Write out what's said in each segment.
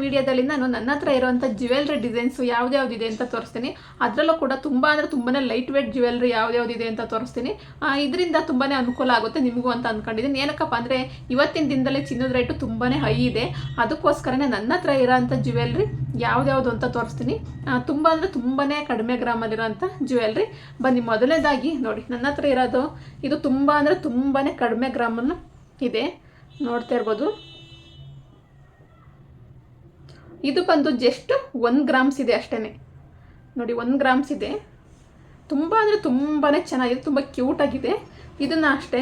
ವಿಡಿಯೋದಲ್ಲಿ ನಾನು ನನ್ನ ಹತ್ರ ಇರುವಂಥ ಜ್ಯುವೆಲ್ರಿ ಡಿಸೈನ್ಸು ಯಾವ್ದ್ಯಾವ್ದಿದೆ ಅಂತ ತೋರಿಸ್ತೀನಿ. ಅದರಲ್ಲೂ ಕೂಡ ತುಂಬ ಅಂದರೆ ತುಂಬಾ ಲೈಟ್ ವೇಟ್ ಜ್ಯುವೆಲ್ರಿ ಯಾವ್ದ್ಯಾವ್ದಿದೆ ಅಂತ ತೋರಿಸ್ತೀನಿ. ಇದರಿಂದ ತುಂಬಾ ಅನುಕೂಲ ಆಗುತ್ತೆ ನಿಮಗೂ ಅಂತ ಅಂದ್ಕೊಂಡಿದ್ದೀನಿ. ಏನಕ್ಕಪ್ಪ ಅಂದರೆ ಇವತ್ತಿನ ದಿನದಲ್ಲಿ ಚಿನ್ನದ ರೇಟು ತುಂಬಾ ಹೈ ಇದೆ. ಅದಕ್ಕೋಸ್ಕರನೇ ನನ್ನ ಹತ್ರ ಇರೋಂಥ ಜ್ಯುವೆಲ್ರಿ ಯಾವ್ದ್ಯಾವುದು ಅಂತ ತೋರಿಸ್ತೀನಿ. ತುಂಬ ಅಂದರೆ ತುಂಬಾ ಕಡಿಮೆ ಗ್ರಾಮಲ್ಲಿರೋಂಥ ಜ್ಯುವೆಲ್ರಿ. ಬನ್ನಿ, ಮೊದಲನೇದಾಗಿ ನೋಡಿ, ನನ್ನ ಹತ್ರ ಇರೋದು ಇದು ತುಂಬ ಅಂದರೆ ತುಂಬಾ ಕಡಿಮೆ ಗ್ರಾಮನ್ನು ಇದೆ. ನೋಡ್ತಾ ಇರ್ಬೋದು, ಇದು ಬಂದು ಜಸ್ಟ್ 1 ಗ್ರಾಮ್ಸ್ ಇದೆ ಅಷ್ಟೇ. ನೋಡಿ, 1 ಗ್ರಾಮ್ಸ್ ಇದೆ. ತುಂಬ ಅಂದರೆ ತುಂಬಾ ಚೆನ್ನಾಗಿದೆ, ತುಂಬ ಕ್ಯೂಟಾಗಿದೆ. ಇದನ್ನು ಅಷ್ಟೇ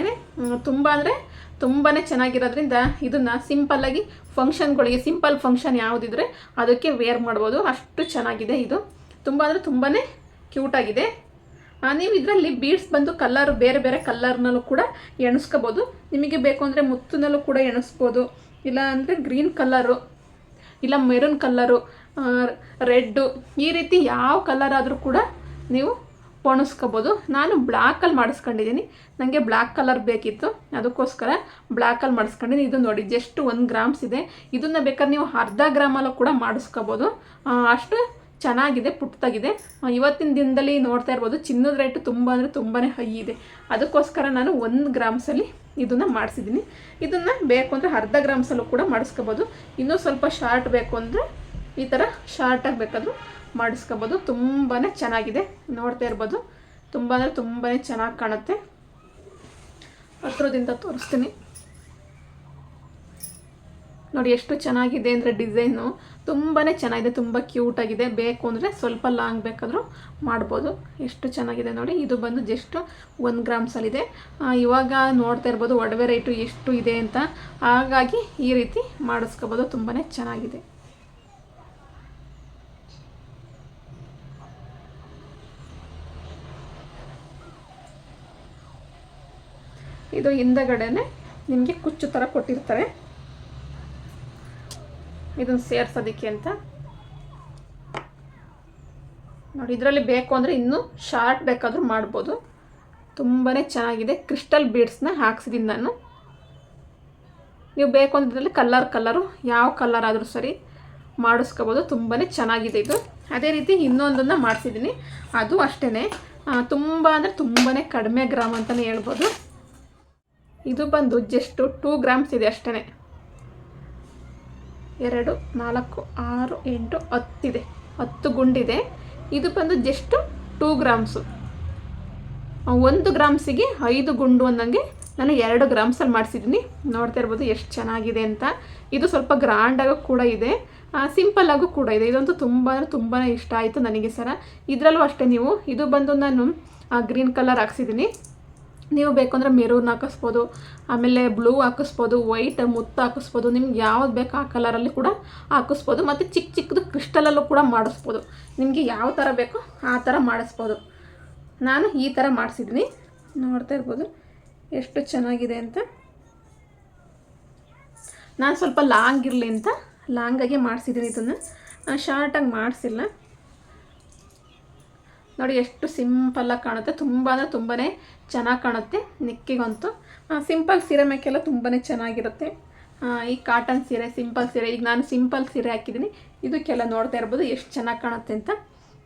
ತುಂಬ ಅಂದರೆ ತುಂಬಾ ಚೆನ್ನಾಗಿರೋದ್ರಿಂದ ಇದನ್ನು ಸಿಂಪಲ್ಲಾಗಿ ಫಂಕ್ಷನ್ಗಳಿಗೆ, ಸಿಂಪಲ್ ಫಂಕ್ಷನ್ ಯಾವುದಿದ್ರೆ ಅದಕ್ಕೆ ವೇರ್ ಮಾಡ್ಬೋದು, ಅಷ್ಟು ಚೆನ್ನಾಗಿದೆ. ಇದು ತುಂಬ ಅಂದರೆ ತುಂಬಾ ಕ್ಯೂಟಾಗಿದೆ. ನೀವು ಇದರಲ್ಲಿ ಬೀಡ್ಸ್ ಬಂದು ಕಲರ್ ಬೇರೆ ಬೇರೆ ಕಲರ್ನಲ್ಲೂ ಕೂಡ ಎಣಿಸ್ಕೋಬೋದು. ನಿಮಗೆ ಬೇಕು ಅಂದರೆ ಮುತ್ತಿನಲ್ಲೂ ಕೂಡ ಎಣಿಸ್ಬೋದು, ಇಲ್ಲ ಅಂದರೆ ಗ್ರೀನ್ ಕಲರು, ಇಲ್ಲ ಮೆರೂನ್ ಕಲರು, ರೆಡ್ಡು, ಈ ರೀತಿ ಯಾವ ಕಲರ್ ಆದರೂ ಕೂಡ ನೀವು ಪೊಣಿಸ್ಕೋಬೋದು. ನಾನು ಬ್ಲ್ಯಾಕಲ್ಲಿ ಮಾಡಿಸ್ಕೊಂಡಿದ್ದೀನಿ, ನನಗೆ ಬ್ಲ್ಯಾಕ್ ಕಲರ್ ಬೇಕಿತ್ತು, ಅದಕ್ಕೋಸ್ಕರ ಬ್ಲ್ಯಾಕಲ್ಲಿ ಮಾಡಿಸ್ಕೊಂಡಿದ್ದೀನಿ. ಇದು ನೋಡಿ, ಜಸ್ಟ್ 1 ಗ್ರಾಮ್ಸ್ ಇದೆ. ಇದನ್ನು ಬೇಕಾದ್ರೆ ನೀವು ಅರ್ಧ ಗ್ರಾಮಲ್ಲೂ ಕೂಡ ಮಾಡಿಸ್ಕೋಬೋದು, ಅಷ್ಟು ಚೆನ್ನಾಗಿದೆ, ಪುಟ್ಟದಾಗಿದೆ. ಇವತ್ತಿನ ದಿನದಲ್ಲಿ ನೋಡ್ತಾ ಇರ್ಬೋದು, ಚಿನ್ನದ ರೇಟು ತುಂಬ ಅಂದರೆ ತುಂಬಾ ಹೈ ಇದೆ. ಅದಕ್ಕೋಸ್ಕರ ನಾನು 1 ಗ್ರಾಮ್ಸಲ್ಲಿ ಇದನ್ನು ಮಾಡಿಸಿದ್ದೀನಿ. ಇದನ್ನು ಬೇಕು ಅಂದರೆ ಅರ್ಧ ಗ್ರಾಮ್ಸಲ್ಲೂ ಕೂಡ ಮಾಡಿಸ್ಕೋಬೋದು. ಇನ್ನೂ ಸ್ವಲ್ಪ ಶಾರ್ಟ್ ಬೇಕು ಅಂದರೆ ಈ ಥರ ಶಾರ್ಟಾಗಿ ಬೇಕಾದರೂ ಮಾಡಿಸ್ಕೋಬೋದು. ತುಂಬಾ ಚೆನ್ನಾಗಿದೆ, ನೋಡ್ತಾ ಇರ್ಬೋದು. ತುಂಬ ಅಂದರೆ ತುಂಬಾ ಚೆನ್ನಾಗಿ ಕಾಣುತ್ತೆ. ಹತ್ರದಿಂದ ತೋರಿಸ್ತೀನಿ ನೋಡಿ, ಎಷ್ಟು ಚೆನ್ನಾಗಿದೆ ಅಂದರೆ ಡಿಸೈನು ತುಂಬಾ ಚೆನ್ನಾಗಿದೆ, ತುಂಬ ಕ್ಯೂಟಾಗಿದೆ. ಬೇಕು ಅಂದರೆ ಸ್ವಲ್ಪ ಲಾಂಗ್ ಬೇಕಾದರೂ ಮಾಡ್ಬೋದು. ಎಷ್ಟು ಚೆನ್ನಾಗಿದೆ ನೋಡಿ. ಇದು ಬಂದು ಜಸ್ಟ್ 1 ಗ್ರಾಮ್ಸಲ್ಲಿದೆ. ಇವಾಗ ನೋಡ್ತಾ ಇರ್ಬೋದು ಒಡವೆ ರೇಟು ಎಷ್ಟು ಇದೆ ಅಂತ, ಹಾಗಾಗಿ ಈ ರೀತಿ ಮಾಡಿಸ್ಕೋಬೋದು. ತುಂಬಾ ಚೆನ್ನಾಗಿದೆ. ಇದು ಹಿಂದಗಡೆನೆ ನಿಮಗೆ ಕುಚ್ಚು ಥರ ಕೊಟ್ಟಿರ್ತಾರೆ, ಇದನ್ನು ಸೇರ್ಸೋದಕ್ಕೆ ಅಂತ ನೋಡಿ. ಇದರಲ್ಲಿ ಬೇಕು ಅಂದರೆ ಇನ್ನೂ ಶಾರ್ಟ್ ಬೇಕಾದರೂ ಮಾಡ್ಬೋದು. ತುಂಬಾ ಚೆನ್ನಾಗಿದೆ. ಕ್ರಿಸ್ಟಲ್ ಬೀಡ್ಸ್ನ ಹಾಕ್ಸಿದ್ದೀನಿ ನಾನು. ನೀವು ಬೇಕು ಅಂದರೆ ಇದರಲ್ಲಿ ಕಲರು ಯಾವ ಕಲರ್ ಆದರೂ ಸರಿ ಮಾಡಿಸ್ಕೋಬೋದು. ತುಂಬಾ ಚೆನ್ನಾಗಿದೆ ಇದು. ಅದೇ ರೀತಿ ಇನ್ನೊಂದನ್ನು ಮಾಡಿಸಿದ್ದೀನಿ, ಅದು ಅಷ್ಟೇ ತುಂಬ ಅಂದರೆ ತುಂಬಾ ಕಡಿಮೆ ಗ್ರಾಮ್ ಅಂತಲೇ ಹೇಳ್ಬೋದು. ಇದು ಬಂದು ಜಸ್ಟ್ 2 ಗ್ರಾಮ್ಸ್ ಇದೆ ಅಷ್ಟೇ. 2, 4, 6, 8, 10 ಇದೆ, 10 ಗುಂಡಿದೆ. ಇದು ಬಂದು ಜಸ್ಟ್ 2 ಗ್ರಾಮ್ಸು. 1 ಗ್ರಾಮ್ಸಿಗೆ 5 ಗುಂಡು ಅನ್ನಂಗೆ ನಾನು 2 ಗ್ರಾಮ್ಸಲ್ಲಿ ಮಾಡಿಸಿದ್ದೀನಿ. ನೋಡ್ತಾ ಇರ್ಬೋದು ಎಷ್ಟು ಚೆನ್ನಾಗಿದೆ ಅಂತ. ಇದು ಸ್ವಲ್ಪ ಗ್ರ್ಯಾಂಡಾಗೂ ಕೂಡ ಇದೆ, ಸಿಂಪಲ್ಲಾಗೂ ಕೂಡ ಇದೆ. ಇದಂತೂ ತುಂಬಾ ಇಷ್ಟ ಆಯಿತು ನನಗೆ ಸರ. ಇದರಲ್ಲೂ ಅಷ್ಟೇ, ನೀವು ಇದು ಬಂದು ನಾನು ಗ್ರೀನ್ ಕಲರ್ ಹಾಕ್ಸಿದ್ದೀನಿ. ನೀವು ಬೇಕು ಅಂದರೆ ಮೆರೂನ್ ಹಾಕಿಸ್ಬೋದು, ಆಮೇಲೆ ಬ್ಲೂ ಹಾಕಿಸ್ಬೋದು, ವೈಟ್ ಮುತ್ತು ಹಾಕಿಸ್ಬೋದು. ನಿಮ್ಗೆ ಯಾವ್ದು ಬೇಕು ಆ ಕಲರಲ್ಲಿ ಕೂಡ ಹಾಕಿಸ್ಬೋದು. ಮತ್ತು ಚಿಕ್ಕದು ಕ್ರಿಸ್ಟಲಲ್ಲೂ ಕೂಡ ಮಾಡಿಸ್ಬೋದು. ನಿಮಗೆ ಯಾವ ಥರ ಬೇಕೋ ಆ ಥರ ಮಾಡಿಸ್ಬೋದು. ನಾನು ಈ ಥರ ಮಾಡಿಸಿದ್ದೀನಿ, ನೋಡ್ತಾ ಇರ್ಬೋದು ಎಷ್ಟು ಚೆನ್ನಾಗಿದೆ ಅಂತ. ನಾನು ಸ್ವಲ್ಪ ಲಾಂಗ್ ಇರಲಿ ಅಂತ ಲಾಂಗಾಗೆ ಮಾಡಿಸಿದ್ದೀನಿ. ಇದನ್ನು ಶಾರ್ಟಾಗಿ ಮಾಡಿಸಿಲ್ಲ. ನೋಡಿ ಎಷ್ಟು ಸಿಂಪಲ್ಲಾಗಿ ಕಾಣುತ್ತೆ. ತುಂಬ ಅಂದರೆ ತುಂಬಾ ಚೆನ್ನಾಗಿ ಕಾಣುತ್ತೆ. ನೆಕ್ಕಿಗಂತೂ ಸಿಂಪಲ್ ಸೀರೆ ಮೇಕೆಲ್ಲ ತುಂಬಾ ಚೆನ್ನಾಗಿರುತ್ತೆ. ಈ ಕಾಟನ್ ಸೀರೆ, ಸಿಂಪಲ್ ಸೀರೆ, ಈಗ ನಾನು ಸಿಂಪಲ್ ಸೀರೆ ಹಾಕಿದ್ದೀನಿ. ಇದಕ್ಕೆಲ್ಲ ನೋಡ್ತಾ ಇರ್ಬೋದು ಎಷ್ಟು ಚೆನ್ನಾಗಿ ಕಾಣುತ್ತೆ ಅಂತ.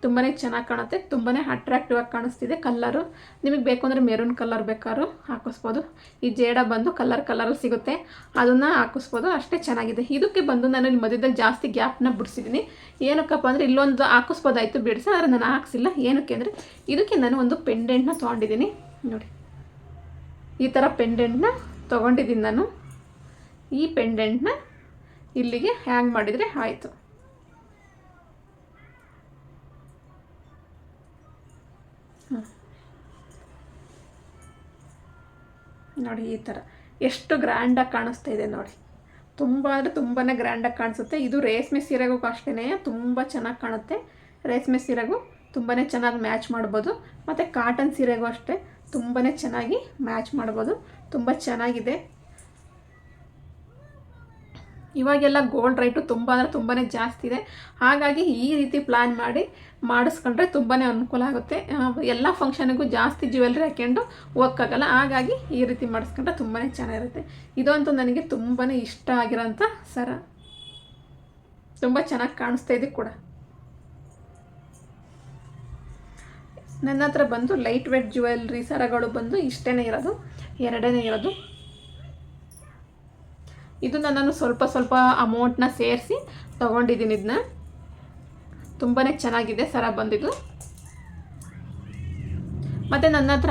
ತುಂಬಾ ಚೆನ್ನಾಗಿ ಕಾಣುತ್ತೆ, ತುಂಬಾ ಅಟ್ರಾಕ್ಟಿವ್ ಆಗಿ ಕಾಣಿಸ್ತಿದೆ. ಕಲ್ಲರು ನಿಮಗೆ ಬೇಕು ಅಂದರೆ ಮೆರೂನ್ ಕಲರ್ ಬೇಕಾದ್ರೂ ಹಾಕಿಸ್ಬೋದು. ಈ ಜೇಡ ಬಂದು ಕಲರಲ್ಲಿ ಸಿಗುತ್ತೆ, ಅದನ್ನು ಹಾಕಿಸ್ಬೋದು. ಅಷ್ಟೇ ಚೆನ್ನಾಗಿದೆ. ಇದಕ್ಕೆ ಬಂದು ನಾನು ಇಲ್ಲಿ ಮಧ್ಯದಲ್ಲಿ ಜಾಸ್ತಿ ಗ್ಯಾಪ್ನ ಬಿಡಿಸಿದ್ದೀನಿ. ಏನಕ್ಕಪ್ಪ ಅಂದರೆ ಇಲ್ಲೊಂದು ಹಾಕಿಸ್ಬೋದಾಯಿತು ಬಿಡಿಸಿ, ಆದರೆ ನಾನು ಹಾಕ್ಸಿಲ್ಲ. ಏನಕ್ಕೆ ಅಂದರೆ ಇದಕ್ಕೆ ನಾನು ಒಂದು ಪೆಂಡೆಂಟ್ನ ತೊಗೊಂಡಿದ್ದೀನಿ. ನೋಡಿ, ಈ ಥರ ಪೆಂಡೆಂಟ್ನ ತೊಗೊಂಡಿದ್ದೀನಿ ನಾನು. ಈ ಪೆಂಡೆಂಟ್ನ ಇಲ್ಲಿಗೆ ಹ್ಯಾಂಗ್ ಮಾಡಿದರೆ ಆಯಿತು. ನೋಡಿ, ಈ ಥರ ಎಷ್ಟು ಗ್ರ್ಯಾಂಡಾಗಿ ಕಾಣಿಸ್ತಾ ಇದೆ ನೋಡಿ. ತುಂಬ ಅಂದರೆ ತುಂಬಾ ಗ್ರ್ಯಾಂಡಾಗಿ ಕಾಣಿಸುತ್ತೆ. ಇದು ರೇಷ್ಮೆ ಸೀರೆಗೂ ಅಷ್ಟೇ ತುಂಬ ಚೆನ್ನಾಗಿ ಕಾಣುತ್ತೆ. ರೇಷ್ಮೆ ಸೀರೆಗೂ ತುಂಬಾ ಚೆನ್ನಾಗಿ ಮ್ಯಾಚ್ ಮಾಡ್ಬೋದು. ಮತ್ತು ಕಾಟನ್ ಸೀರೆಗೂ ಅಷ್ಟೇ ತುಂಬಾ ಚೆನ್ನಾಗಿ ಮ್ಯಾಚ್ ಮಾಡ್ಬೋದು. ತುಂಬ ಚೆನ್ನಾಗಿದೆ. ಇವಾಗೆಲ್ಲ ಗೋಲ್ಡ್ ರೇಟು ತುಂಬ ಅಂದರೆ ತುಂಬಾ ಜಾಸ್ತಿ ಇದೆ. ಹಾಗಾಗಿ ಈ ರೀತಿ ಪ್ಲ್ಯಾನ್ ಮಾಡಿ ಮಾಡಿಸ್ಕೊಂಡ್ರೆ ತುಂಬಾ ಅನುಕೂಲ ಆಗುತ್ತೆ. ಎಲ್ಲ ಫಂಕ್ಷನಿಗೂ ಜಾಸ್ತಿ ಜ್ಯುವೆಲ್ರಿ ಹಾಕ್ಕೊಂಡು ಹೋಗೋಕ್ಕಾಗಲ್ಲ. ಹಾಗಾಗಿ ಈ ರೀತಿ ಮಾಡಿಸ್ಕೊಂಡ್ರೆ ತುಂಬಾ ಚೆನ್ನಾಗಿರುತ್ತೆ. ಇದಂತೂ ನನಗೆ ತುಂಬಾ ಇಷ್ಟ ಆಗಿರೋಂಥ ಸರ. ತುಂಬ ಚೆನ್ನಾಗಿ ಕಾಣಿಸ್ತಾ ಇದೆ ಕೂಡ. ನನ್ನ ಹತ್ರ ಬಂದು ಲೈಟ್ ವೇಟ್ ಜ್ಯುವೆಲ್ರಿ ಸರಗಳು ಬಂದು ಇಷ್ಟೇ ಇರೋದು, ಎರಡೇ ಇರೋದು. ಇದು ನಾನು ಸ್ವಲ್ಪ ಸ್ವಲ್ಪ ಅಮೌಂಟ್ನ ಸೇರಿಸಿ ತೊಗೊಂಡಿದ್ದೀನಿ. ಇದನ್ನ ತುಂಬಾ ಚೆನ್ನಾಗಿದೆ ಸರ ಬಂದಿದ್ದು. ಮತ್ತು ನನ್ನ ಹತ್ರ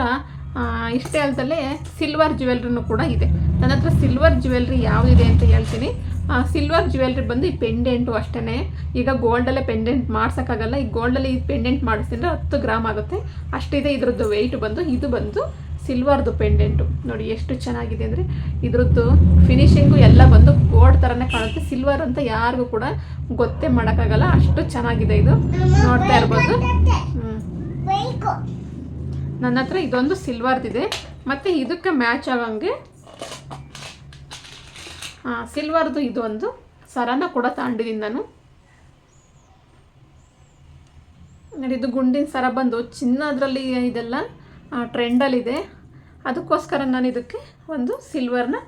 ಇಷ್ಟೇ ಅಲ್ಲದಲ್ಲೇ ಸಿಲ್ವರ್ ಜ್ಯುವೆಲ್ರಿನೂ ಕೂಡ ಇದೆ. ನನ್ನ ಹತ್ರ ಸಿಲ್ವರ್ ಜ್ಯುವೆಲ್ರಿ ಯಾವುದಿದೆ ಅಂತ ಹೇಳ್ತೀನಿ. ಸಿಲ್ವರ್ ಜ್ಯುವೆಲ್ರಿ ಬಂದು ಈ ಪೆಂಡೆಂಟು ಅಷ್ಟೇ. ಈಗ ಗೋಲ್ಡಲ್ಲೇ ಪೆಂಡೆಂಟ್ ಮಾಡ್ಸೋಕ್ಕಾಗಲ್ಲ. ಈ ಗೋಲ್ಡಲ್ಲಿ ಈ ಪೆಂಡೆಂಟ್ ಮಾಡಿಸಿದ್ರೆ 10 ಗ್ರಾಮ್ ಆಗುತ್ತೆ ಅಷ್ಟಿದೆ ಇದ್ರದ್ದು ವೆಯ್ಟ್ ಬಂದು. ಇದು ಬಂದು ಸಿಲ್ವರ್ದು ಪೆಂಡೆಂಟು ನೋಡಿ ಎಷ್ಟು ಚೆನ್ನಾಗಿದೆ ಅಂದರೆ, ಇದ್ರದ್ದು ಫಿನಿಶಿಂಗು ಎಲ್ಲ ಬಂದು ಗೋಲ್ಡ್ ಥರನೇ ಕಾಣುತ್ತೆ. ಸಿಲ್ವರ್ ಅಂತ ಯಾರಿಗೂ ಕೂಡ ಗೊತ್ತೇ ಮಾಡೋಕ್ಕಾಗಲ್ಲ, ಅಷ್ಟು ಚೆನ್ನಾಗಿದೆ ಇದು. ನೋಡ್ತಾ ಇರ್ಬೋದು. ನನ್ನ ಹತ್ರ ಇದೊಂದು ಸಿಲ್ವರ್ದಿದೆ. ಮತ್ತು ಇದಕ್ಕೆ ಮ್ಯಾಚ್ ಆಗಂಗೆ ಸಿಲ್ವರ್ದು ಇದೊಂದು ಸರನ ಕೂಡ ತಗೊಂಡಿದ್ದೀನಿ ನಾನು. ನೋಡಿ, ಇದು ಗುಂಡಿನ ಸರ ಬಂದು ಚಿನ್ನದ್ರಲ್ಲಿ ಇದೆಲ್ಲ ಟ್ರೆಂಡಲ್ಲಿದೆ. ಅದಕ್ಕೋಸ್ಕರ ನಾನು ಇದಕ್ಕೆ ಒಂದು ಸಿಲ್ವರ್ನ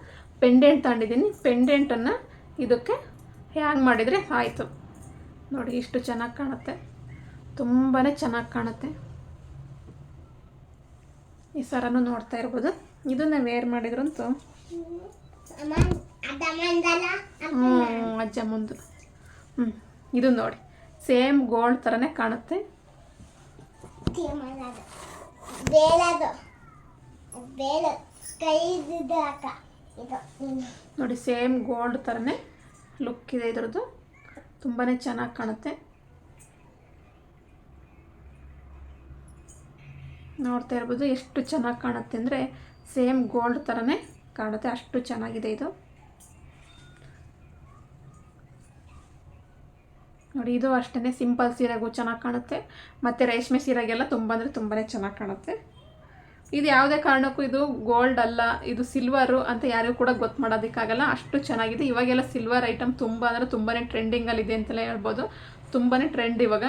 ಪೆಂಡೆಂಟ್ ತಗೊಂಡಿದ್ದೀನಿ. ಪೆಂಡೆಂಟನ್ನು ಇದಕ್ಕೆ ಹ್ಯಾಂಗ್ ಮಾಡಿದರೆ ಆಯಿತು. ನೋಡಿ ಇಷ್ಟು ಚೆನ್ನಾಗಿ ಕಾಣುತ್ತೆ, ತುಂಬಾ ಚೆನ್ನಾಗಿ ಕಾಣುತ್ತೆ. ಈ ಸರನೂ ನೋಡ್ತಾ ಇರ್ಬೋದು. ಇದನ್ನ ವೇರ್ ಮಾಡಿದ್ರಂತೂ ಅಜ್ಜ ಮುಂದೆ. ಇದು ನೋಡಿ ಸೇಮ್ ಗೋಲ್ಡ್ ಥರನೇ ಕಾಣುತ್ತೆ. ನೋಡಿ ಸೇಮ್ ಗೋಲ್ಡ್ ಥರನೇ ಲುಕ್ ಇದೆ ಇದ್ರದ್ದು. ತುಂಬಾ ಚೆನ್ನಾಗಿ ಕಾಣುತ್ತೆ. ನೋಡ್ತಾ ಇರ್ಬೋದು ಎಷ್ಟು ಚೆನ್ನಾಗಿ ಕಾಣುತ್ತೆ ಅಂದರೆ, ಸೇಮ್ ಗೋಲ್ಡ್ ಥರನೇ ಕಾಣುತ್ತೆ, ಅಷ್ಟು ಚೆನ್ನಾಗಿದೆ ಇದು. ನೋಡಿ ಇದು ಅಷ್ಟೇ ಸಿಂಪಲ್ ಸೀರೆಗೂ ಚೆನ್ನಾಗಿ ಕಾಣುತ್ತೆ, ಮತ್ತು ರೇಷ್ಮೆ ಸೀರೆಗೆಲ್ಲ ತುಂಬ ಅಂದರೆ ತುಂಬಾ ಚೆನ್ನಾಗಿ ಕಾಣುತ್ತೆ. ಇದು ಯಾವುದೇ ಕಾರಣಕ್ಕೂ ಇದು ಗೋಲ್ಡ್ ಅಲ್ಲ, ಇದು ಸಿಲ್ವರು ಅಂತ ಯಾರಿಗೂ ಕೂಡ ಗೊತ್ತು ಮಾಡೋದಕ್ಕಾಗಲ್ಲ, ಅಷ್ಟು ಚೆನ್ನಾಗಿದೆ. ಇವಾಗೆಲ್ಲ ಸಿಲ್ವರ್ ಐಟಮ್ ತುಂಬ ಅಂದರೆ ತುಂಬಾ ಟ್ರೆಂಡಿಂಗಲ್ಲಿದೆ ಅಂತಲೇ ಹೇಳ್ಬೋದು. ತುಂಬಾ ಟ್ರೆಂಡ್ ಇವಾಗ.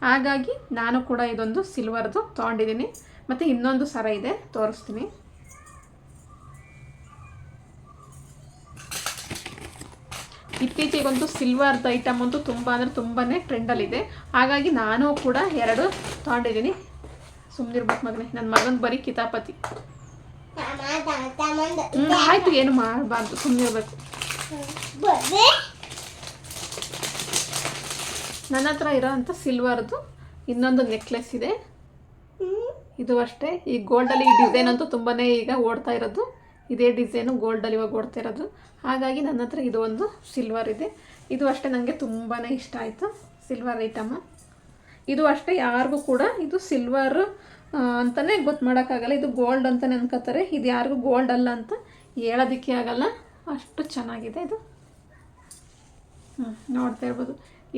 ಹಾಗಾಗಿ ನಾನು ಕೂಡ ಇದೊಂದು ಸಿಲ್ವರ್ದು ತೊಗೊಂಡಿದ್ದೀನಿ. ಮತ್ತು ಇನ್ನೊಂದು ಸರ ಇದೆ, ತೋರಿಸ್ತೀನಿ. ಇತ್ತೀಚೆಗೊಂದು ಸಿಲ್ವರ್ದು ಐಟಮ್ ಅಂತೂ ತುಂಬ ಅಂದರೆ ತುಂಬಾ ಟ್ರೆಂಡಲ್ಲಿದೆ. ಹಾಗಾಗಿ ನಾನು ಕೂಡ 2 ತೊಗೊಂಡಿದ್ದೀನಿ. ಸುಮ್ಮನಿರ್ಬೇಕು ಮಗನೇ, ನನ್ನ ಮಗನ ಬರೀ ಕಿತಾಪತಿ. ಆಯಿತು, ಏನು ಮಾಡಬಾರ್ದು, ಸುಮ್ಮನಿರ್ಬೇಕು. ನನ್ನ ಹತ್ರ ಇರೋಂಥ ಸಿಲ್ವರ್ದು ಇನ್ನೊಂದು ನೆಕ್ಲೆಸ್ ಇದೆ. ಇದು ಅಷ್ಟೇ. ಈ ಗೋಲ್ಡಲ್ಲಿ ಈ ಡಿಸೈನ್ ಅಂತೂ ತುಂಬಾ ಈಗ ಓಡ್ತಾ ಇರೋದು. ಇದೇ ಡಿಸೈನು ಗೋಲ್ಡಲ್ಲಿ ಇವಾಗ ಓಡ್ತಾ ಇರೋದು. ಹಾಗಾಗಿ ನನ್ನ ಹತ್ರ ಇದು ಒಂದು ಸಿಲ್ವರ್ ಇದೆ. ಇದು ಅಷ್ಟೇ ನನಗೆ ತುಂಬಾ ಇಷ್ಟ ಆಯಿತು, ಸಿಲ್ವರ್ ಐಟಮು. ಇದು ಅಷ್ಟೇ, ಯಾರಿಗೂ ಕೂಡ ಇದು ಸಿಲ್ವರ್ ಅಂತಲೇ ಗೊತ್ತು ಮಾಡೋಕ್ಕಾಗಲ್ಲ. ಇದು ಗೋಲ್ಡ್ ಅಂತಲೇ ಅನ್ಕೋತಾರೆ. ಇದು ಯಾರಿಗೂ ಗೋಲ್ಡ್ ಅಲ್ಲ ಅಂತ ಹೇಳೋದಕ್ಕೆ ಆಗಲ್ಲ, ಅಷ್ಟು ಚೆನ್ನಾಗಿದೆ ಇದು. ನೋಡ್ತಾ ಇರ್ಬೋದು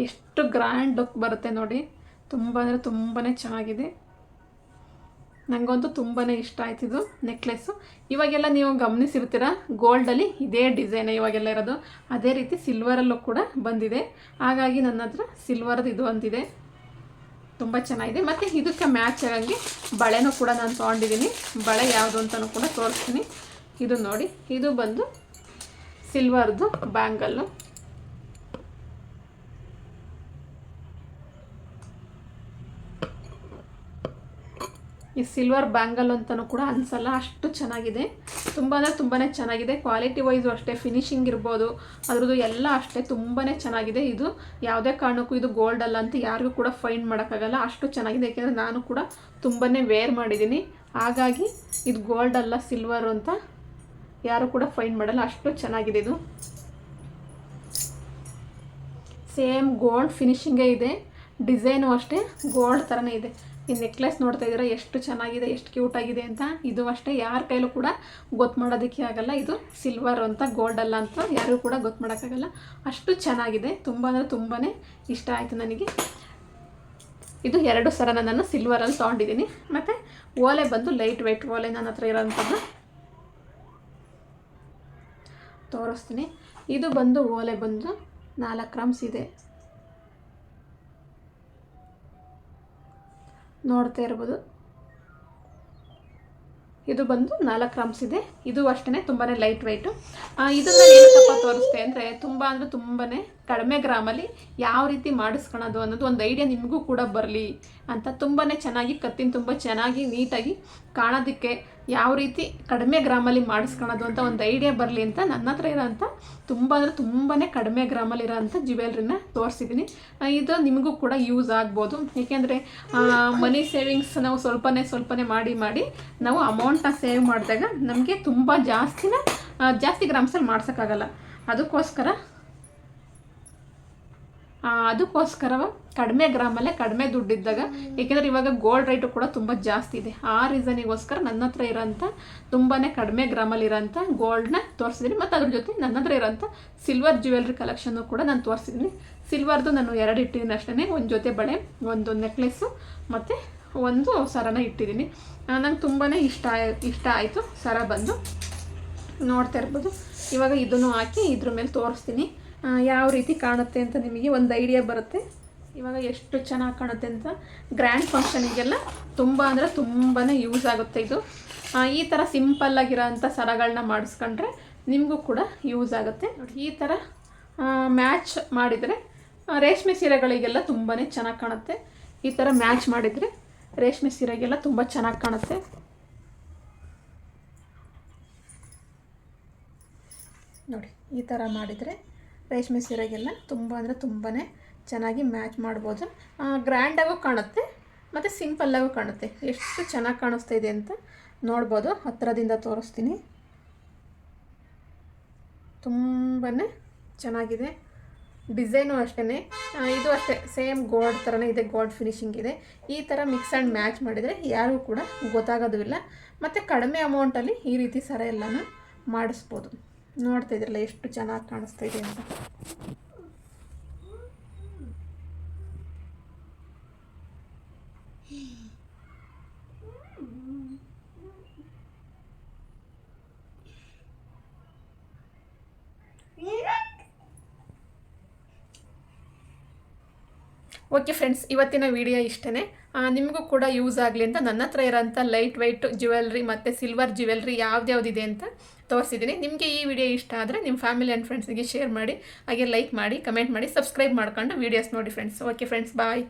ಎಷ್ಟು ಗ್ರ್ಯಾಂಡ್ ಲುಕ್ ಬರುತ್ತೆ ನೋಡಿ. ತುಂಬ ಅಂದರೆ ತುಂಬಾ ಚೆನ್ನಾಗಿದೆ. ನನಗಂತೂ ತುಂಬಾ ಇಷ್ಟ ಆಯ್ತಿದ್ದು ನೆಕ್ಲೆಸ್ಸು. ಇವಾಗೆಲ್ಲ ನೀವು ಗಮನಿಸಿರ್ತೀರ, ಗೋಲ್ಡಲ್ಲಿ ಇದೇ ಡಿಸೈನ್ ಇವಾಗೆಲ್ಲ ಇರೋದು. ಅದೇ ರೀತಿ ಸಿಲ್ವರಲ್ಲೂ ಕೂಡ ಬಂದಿದೆ. ಹಾಗಾಗಿ ನನ್ನ ಹತ್ರ ಸಿಲ್ವರ್ದು ಇದು ಅಂತಿದೆ, ತುಂಬ ಚೆನ್ನಾಗಿದೆ. ಮತ್ತು ಇದಕ್ಕೆ ಮ್ಯಾಚ್ ಆಗಂಗೆ ಬಳೆನೂ ಕೂಡ ನಾನು ತೊಗೊಂಡಿದ್ದೀನಿ. ಬಳೆ ಯಾವುದು ಅಂತಲೂ ಕೂಡ ತೋರಿಸ್ತೀನಿ. ಇದು ನೋಡಿ, ಇದು ಬಂದು ಸಿಲ್ವರ್ದು ಬ್ಯಾಂಗಲ್ಲು. ಈ ಸಿಲ್ವರ್ ಬ್ಯಾಂಗಲ್ ಅಂತಲೂ ಕೂಡ ಅನಿಸಲ್ಲ, ಅಷ್ಟು ಚೆನ್ನಾಗಿದೆ. ತುಂಬ ಅಂದರೆ ತುಂಬಾ ಚೆನ್ನಾಗಿದೆ. ಕ್ವಾಲಿಟಿ ವೈಸು ಅಷ್ಟೇ, ಫಿನಿಶಿಂಗ್ ಇರ್ಬೋದು ಅದ್ರದ್ದು ಎಲ್ಲ ಅಷ್ಟೇ ತುಂಬಾ ಚೆನ್ನಾಗಿದೆ. ಇದು ಯಾವುದೇ ಕಾರಣಕ್ಕೂ ಇದು ಗೋಲ್ಡ್ ಅಲ್ಲ ಅಂತ ಯಾರಿಗೂ ಕೂಡ ಫೈಂಡ್ ಮಾಡೋಕ್ಕಾಗಲ್ಲ, ಅಷ್ಟು ಚೆನ್ನಾಗಿದೆ. ಏಕೆಂದರೆ ನಾನು ಕೂಡ ತುಂಬಾ ವೇರ್ ಮಾಡಿದ್ದೀನಿ. ಹಾಗಾಗಿ ಇದು ಗೋಲ್ಡ್ ಅಲ್ಲ ಸಿಲ್ವರು ಅಂತ ಯಾರು ಕೂಡ ಫೈಂಡ್ ಮಾಡಲ್ಲ, ಅಷ್ಟು ಚೆನ್ನಾಗಿದೆ ಇದು. ಸೇಮ್ ಗೋಲ್ಡ್ ಫಿನಿಶಿಂಗೇ ಇದೆ. ಡಿಸೈನು ಅಷ್ಟೇ ಗೋಲ್ಡ್ ಥರನೇ ಇದೆ. ಈ ನೆಕ್ಲೆಸ್ ನೋಡ್ತಾ ಇದ್ದೀರಾ ಎಷ್ಟು ಚೆನ್ನಾಗಿದೆ, ಎಷ್ಟು ಕ್ಯೂಟಾಗಿದೆ ಅಂತ. ಇದು ಅಷ್ಟೇ, ಯಾರ ಕೈಲೂ ಕೂಡ ಗೊತ್ತು ಮಾಡೋದಕ್ಕೆ ಆಗಲ್ಲ ಇದು ಸಿಲ್ವರ್ ಅಂತ ಗೋಲ್ಡ್ ಅಲ್ಲ ಅಂತ ಯಾರಿಗೂ ಕೂಡ ಗೊತ್ತು ಮಾಡೋಕ್ಕಾಗಲ್ಲ, ಅಷ್ಟು ಚೆನ್ನಾಗಿದೆ. ತುಂಬ ಅಂದರೆ ತುಂಬಾ ಇಷ್ಟ ಆಯಿತು ನನಗೆ. ಇದು 2 ಸರನ ನಾನು ಸಿಲ್ವರಲ್ಲಿ ತೊಗೊಂಡಿದ್ದೀನಿ. ಮತ್ತು ಓಲೆ ಬಂದು ಲೈಟ್ ವೆಯ್ಟ್ ಓಲೆ ನನ್ನ ಹತ್ರ ಇರೋಂಥದ್ದು ತೋರಿಸ್ತೀನಿ. ಇದು ಬಂದು ಓಲೆ ಬಂದು 4 ಗ್ರಾಮ್ಸ್ ಇದೆ, ನೋಡ್ತಾ ಇರ್ಬೋದು. ಇದು ಬಂದು 4 ಗ್ರಾಮ್ಸ್ ಇದೆ. ಇದು ಅಷ್ಟೇ ತುಂಬಾ ಲೈಟ್ ವೆಯ್ಟು. ಇದನ್ನು ಏನಕ್ಕಪ್ಪ ತೋರಿಸ್ತೆ ಅಂದರೆ ತುಂಬ ಅಂದರೆ ತುಂಬಾ ಕಡಿಮೆ ಗ್ರಾಮಲ್ಲಿ ಯಾವ ರೀತಿ ಮಾಡಿಸ್ಕೊಳೋದು ಅನ್ನೋದು ಒಂದು ಐಡಿಯಾ ನಿಮಗೂ ಕೂಡ ಬರಲಿ ಅಂತ ತುಂಬಾ ಚೆನ್ನಾಗಿ ಕತ್ತಿನ ತುಂಬ ಚೆನ್ನಾಗಿ ನೀಟಾಗಿ ಕಾಣೋದಕ್ಕೆ ಯಾವ ರೀತಿ ಕಡಿಮೆ ಗ್ರಾಮಲ್ಲಿ ಮಾಡಿಸ್ಕೊಳೋದು ಅಂತ ಒಂದು ಐಡಿಯಾ ಬರಲಿ ಅಂತ ನನ್ನ ಹತ್ರ ಇರೋಂಥ ತುಂಬ ಅಂದರೆ ತುಂಬಾ ಕಡಿಮೆ ಗ್ರಾಮಲ್ಲಿರೋಂಥ ಜ್ಯುವೆಲ್ರಿನ ತೋರಿಸಿದ್ದೀನಿ. ಇದು ನಿಮಗೂ ಕೂಡ ಯೂಸ್ ಆಗ್ಬೋದು. ಏಕೆಂದರೆ ಮನಿ ಸೇವಿಂಗ್ಸ್ ನಾವು ಸ್ವಲ್ಪನೇ ಮಾಡಿ ನಾವು ಅಮೌಂಟನ್ನ ಸೇವ್ ಮಾಡಿದಾಗ ನಮಗೆ ತುಂಬ ಜಾಸ್ತಿ ಗ್ರಾಮ್ಸಲ್ಲಿ ಮಾಡ್ಸೋಕ್ಕಾಗಲ್ಲ. ಅದಕ್ಕೋಸ್ಕರ ಕಡಿಮೆ ಗ್ರಾಮಲ್ಲೇ ಕಡಿಮೆ ದುಡ್ಡಿದ್ದಾಗ, ಏಕೆಂದರೆ ಇವಾಗ ಗೋಲ್ಡ್ ರೇಟು ಕೂಡ ತುಂಬ ಜಾಸ್ತಿ ಇದೆ. ಆ ರೀಸನಿಗೋಸ್ಕರ ನನ್ನ ಹತ್ರ ಇರೋಂಥ ತುಂಬಾ ಕಡಿಮೆ ಗ್ರಾಮಲ್ಲಿರೋಂಥ ಗೋಲ್ಡ್ನ ತೋರಿಸಿದ್ದೀನಿ. ಮತ್ತು ಅದ್ರ ಜೊತೆ ನನ್ನ ಹತ್ರ ಇರೋಂಥ ಸಿಲ್ವರ್ ಜ್ಯುವೆಲ್ರಿ ಕಲೆಕ್ಷನ್ನು ಕೂಡ ನಾನು ತೋರಿಸಿದ್ದೀನಿ. ಸಿಲ್ವರ್ದು ನಾನು 2 ಇಟ್ಟಿದ್ದೀನಿ ಅಷ್ಟೇ. ಒಂದು ಜೊತೆ ಬಳೆ, ಒಂದು ನೆಕ್ಲೆಸ್ಸು ಮತ್ತು ಒಂದು ಸರನ ಇಟ್ಟಿದ್ದೀನಿ. ನಂಗೆ ತುಂಬಾ ಇಷ್ಟ ಆಯಿತು ಸರ ಬಂದು. ನೋಡ್ತಾ ಇರ್ಬೋದು. ಇವಾಗ ಇದನ್ನು ಹಾಕಿ ಇದ್ರ ಮೇಲೆ ತೋರಿಸ್ತೀನಿ ಯಾವ ರೀತಿ ಕಾಣುತ್ತೆ ಅಂತ ನಿಮಗೆ ಒಂದು ಐಡಿಯಾ ಬರುತ್ತೆ. ಇವಾಗ ಎಷ್ಟು ಚೆನ್ನಾಗಿ ಕಾಣುತ್ತೆ ಅಂತ. ಗ್ರ್ಯಾಂಡ್ ಫಂಕ್ಷನಿಗೆಲ್ಲ ತುಂಬ ಅಂದರೆ ತುಂಬಾ ಯೂಸ್ ಆಗುತ್ತೆ ಇದು. ಈ ಥರ ಸಿಂಪಲ್ಲಾಗಿರೋಂಥ ಸರಗಳನ್ನ ಮಾಡಿಸ್ಕೊಂಡ್ರೆ ನಿಮಗೂ ಕೂಡ ಯೂಸ್ ಆಗುತ್ತೆ. ನೋಡಿ, ಈ ಥರ ಮ್ಯಾಚ್ ಮಾಡಿದರೆ ರೇಷ್ಮೆ ಸೀರೆಗಳಿಗೆಲ್ಲ ತುಂಬಾ ಚೆನ್ನಾಗಿ ಕಾಣುತ್ತೆ. ಈ ಥರ ಮ್ಯಾಚ್ ಮಾಡಿದರೆ ರೇಷ್ಮೆ ಸೀರೆಗೆಲ್ಲ ತುಂಬ ಚೆನ್ನಾಗಿ ಕಾಣುತ್ತೆ. ನೋಡಿ, ಈ ಥರ ಮಾಡಿದರೆ ರೇಷ್ಮೆ ಸೀರೆಗೆಲ್ಲ ತುಂಬ ಅಂದರೆ ತುಂಬಾ ಚೆನ್ನಾಗಿ ಮ್ಯಾಚ್ ಮಾಡ್ಬೋದು. ಗ್ರ್ಯಾಂಡಾಗೂ ಕಾಣುತ್ತೆ ಮತ್ತು ಸಿಂಪಲ್ಲಾಗೂ ಕಾಣುತ್ತೆ. ಎಷ್ಟು ಚೆನ್ನಾಗಿ ಕಾಣಿಸ್ತಾ ಇದೆ ಅಂತ ನೋಡ್ಬೋದು. ಹತ್ತಿರದಿಂದ ತೋರಿಸ್ತೀನಿ. ತುಂಬಾ ಚೆನ್ನಾಗಿದೆ. ಡಿಸೈನು ಅಷ್ಟೇ. ಇದು ಅಷ್ಟೇ ಸೇಮ್ ಗೋಲ್ಡ್ ಥರನೇ ಇದೆ. ಗೋಲ್ಡ್ ಫಿನಿಶಿಂಗ್ ಇದೆ. ಈ ಥರ ಮಿಕ್ಸ್ ಆ್ಯಂಡ್ ಮ್ಯಾಚ್ ಮಾಡಿದರೆ ಯಾರಿಗೂ ಕೂಡ ಗೊತ್ತಾಗೋದು ಇಲ್ಲ. ಮತ್ತು ಕಡಿಮೆ ಅಮೌಂಟಲ್ಲಿ ಈ ರೀತಿ ಸರ ಎಲ್ಲನೂ ಮಾಡಿಸ್ಬೋದು. ನೋಡ್ತಾ ಇದ್ರಲ್ಲ ಎಷ್ಟು ಚೆನ್ನಾಗಿ ಕಾಣಿಸ್ತಾ ಇದೆ ಅಂತ. ಓಕೆ ಫ್ರೆಂಡ್ಸ್, ಇವತ್ತಿನ ವಿಡಿಯೋ ಇಷ್ಟೇ. ನಿಮಗೂ ಕೂಡ ಯೂಸ್ ಆಗಲಿ ಅಂತ ನನ್ನ ಹತ್ರ ಇರೋಂಥ ಲೈಟ್ ವೆಯ್ಟ್ ಜ್ಯುವೆಲ್ರಿ ಮತ್ತು ಸಿಲ್ವರ್ ಜ್ಯುವೆಲ್ರಿ ಯಾವ್ದ್ಯಾವ್ದಿದೆ ಅಂತ ತೋರಿಸಿದ್ದೀನಿ. ನಿಮಗೆ ಈ ವಿಡಿಯೋ ಇಷ್ಟ ಆದರೆ ನಿಮ್ಮ ಫ್ಯಾಮಿಲಿ ಆ್ಯಂಡ್ ಫ್ರೆಂಡ್ಸಿಗೆ ಶೇರ್ ಮಾಡಿ, ಹಾಗೆ ಲೈಕ್ ಮಾಡಿ, ಕಮೆಂಟ್ ಮಾಡಿ, ಸಬ್ಸ್ಕ್ರೈಬ್ ಮಾಡ್ಕೊಂಡು ವೀಡಿಯೋಸ್ ನೋಡಿ ಫ್ರೆಂಡ್ಸ್. ಓಕೆ ಫ್ರೆಂಡ್ಸ್, ಬಾಯ್.